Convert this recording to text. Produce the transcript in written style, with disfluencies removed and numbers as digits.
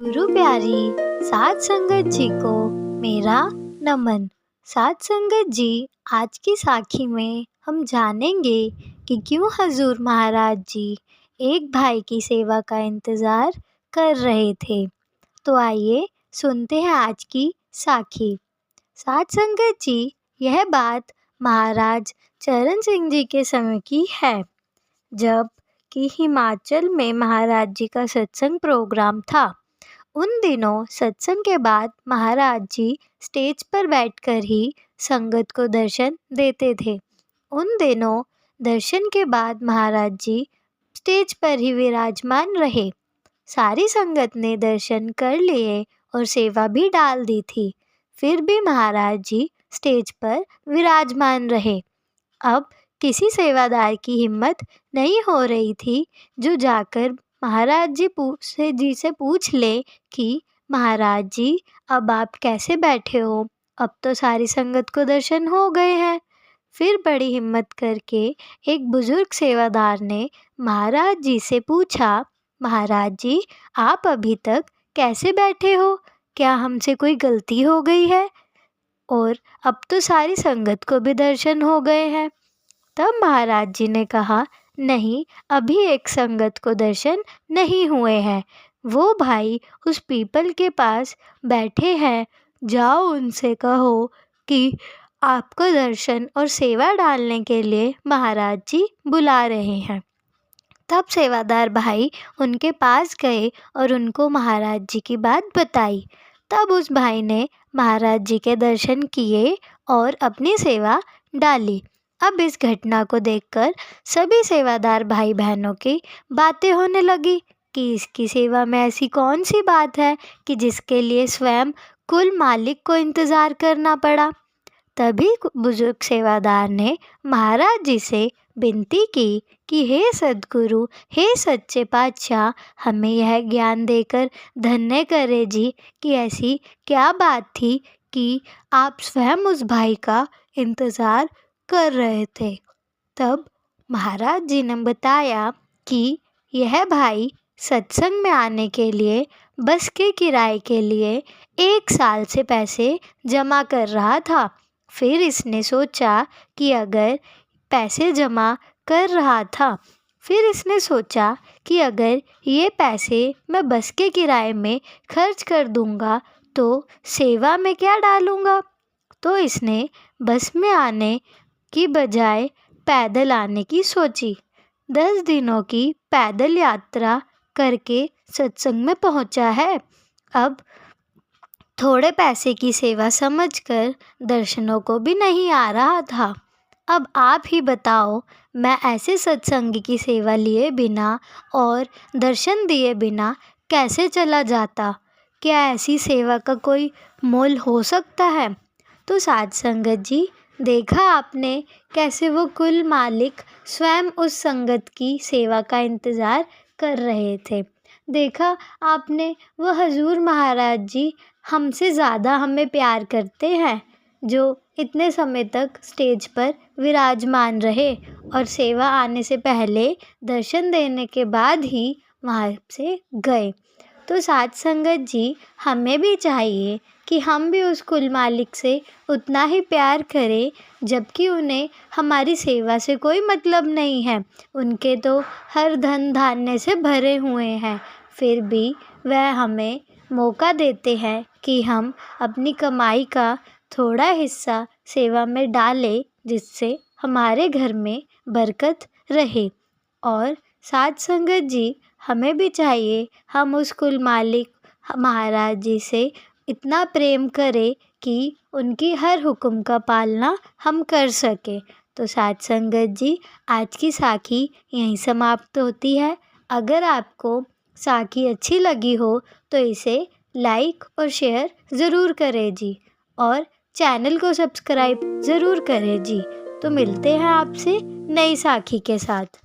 गुरु प्यारी साध संगत जी को मेरा नमन। साध संगत जी, आज की साखी में हम जानेंगे कि क्यों हजूर महाराज जी एक भाई की सेवा का इंतज़ार कर रहे थे। तो आइए सुनते हैं आज की साखी। साध संगत जी, यह बात महाराज चरण सिंह जी के समय की है, जब कि हिमाचल में महाराज जी का सत्संग प्रोग्राम था। उन दिनों सत्संग के बाद महाराज जी स्टेज पर बैठकर ही संगत को दर्शन देते थे। उन दिनों दर्शन के बाद महाराज जी स्टेज पर ही विराजमान रहे। सारी संगत ने दर्शन कर लिए और सेवा भी डाल दी थी, फिर भी महाराज जी स्टेज पर विराजमान रहे। अब किसी सेवादार की हिम्मत नहीं हो रही थी जो जाकर महाराज जी से पूछ ले कि महाराज जी, अब आप कैसे बैठे हो? अब तो सारी संगत को दर्शन हो गए हैं। फिर बड़ी हिम्मत करके एक बुजुर्ग सेवादार ने महाराज जी से पूछा, महाराज जी, आप अभी तक कैसे बैठे हो? क्या हमसे कोई गलती हो गई है? और अब तो सारी संगत को भी दर्शन हो गए हैं। तब महाराज जी ने कहा, नहीं, अभी एक संगत को दर्शन नहीं हुए हैं। वो भाई उस पीपल के पास बैठे हैं, जाओ उनसे कहो कि आपको दर्शन और सेवा डालने के लिए महाराज जी बुला रहे हैं। तब सेवादार भाई उनके पास गए और उनको महाराज जी की बात बताई। तब उस भाई ने महाराज जी के दर्शन किए और अपनी सेवा डाली। अब इस घटना को देखकर सभी सेवादार भाई बहनों की बातें होने लगी कि इसकी सेवा में ऐसी कौन सी बात है कि जिसके लिए स्वयं कुल मालिक को इंतज़ार करना पड़ा। तभी बुजुर्ग सेवादार ने महाराज जी से विनती की कि हे सद्गुरु, हे सच्चे पातशाह, हमें यह ज्ञान देकर धन्य करे जी कि ऐसी क्या बात थी कि आप स्वयं उस भाई का इंतज़ार कर रहे थे। तब महाराज जी ने बताया कि यह भाई सत्संग में आने के लिए बस के किराए के लिए 1 साल से पैसे जमा कर रहा था। फिर इसने सोचा कि अगर पैसे जमा कर रहा था फिर इसने सोचा कि अगर ये पैसे मैं बस के किराए में खर्च कर दूंगा तो सेवा में क्या डालूंगा। तो इसने बस में आने की बजाय पैदल आने की सोची। 10 दिनों की पैदल यात्रा करके सत्संग में पहुंचा है। अब थोड़े पैसे की सेवा समझकर दर्शनों को भी नहीं आ रहा था। अब आप ही बताओ, मैं ऐसे सत्संगी की सेवा लिए बिना और दर्शन दिए बिना कैसे चला जाता? क्या ऐसी सेवा का कोई मोल हो सकता है? तो साध संगत जी, देखा आपने कैसे वो कुल मालिक स्वयं उस संगत की सेवा का इंतज़ार कर रहे थे। देखा आपने, वो हजूर महाराज जी हमसे ज़्यादा हमें प्यार करते हैं, जो इतने समय तक स्टेज पर विराजमान रहे और सेवा आने से पहले दर्शन देने के बाद ही वहाँ से गए। तो साध संगत जी, हमें भी चाहिए कि हम भी उस कुल मालिक से उतना ही प्यार करें, जबकि उन्हें हमारी सेवा से कोई मतलब नहीं है। उनके तो हर धन धान्य से भरे हुए हैं, फिर भी वह हमें मौका देते हैं कि हम अपनी कमाई का थोड़ा हिस्सा सेवा में डालें, जिससे हमारे घर में बरकत रहे। और साध संगत जी, हमें भी चाहिए हम उस कुल मालिक महाराज जी से इतना प्रेम करें कि उनकी हर हुक्म का पालना हम कर सकें। तो साध संगत जी, आज की साखी यहीं समाप्त होती है। अगर आपको साखी अच्छी लगी हो तो इसे लाइक और शेयर ज़रूर करें जी, और चैनल को सब्सक्राइब ज़रूर करें जी। तो मिलते हैं आपसे नई साखी के साथ।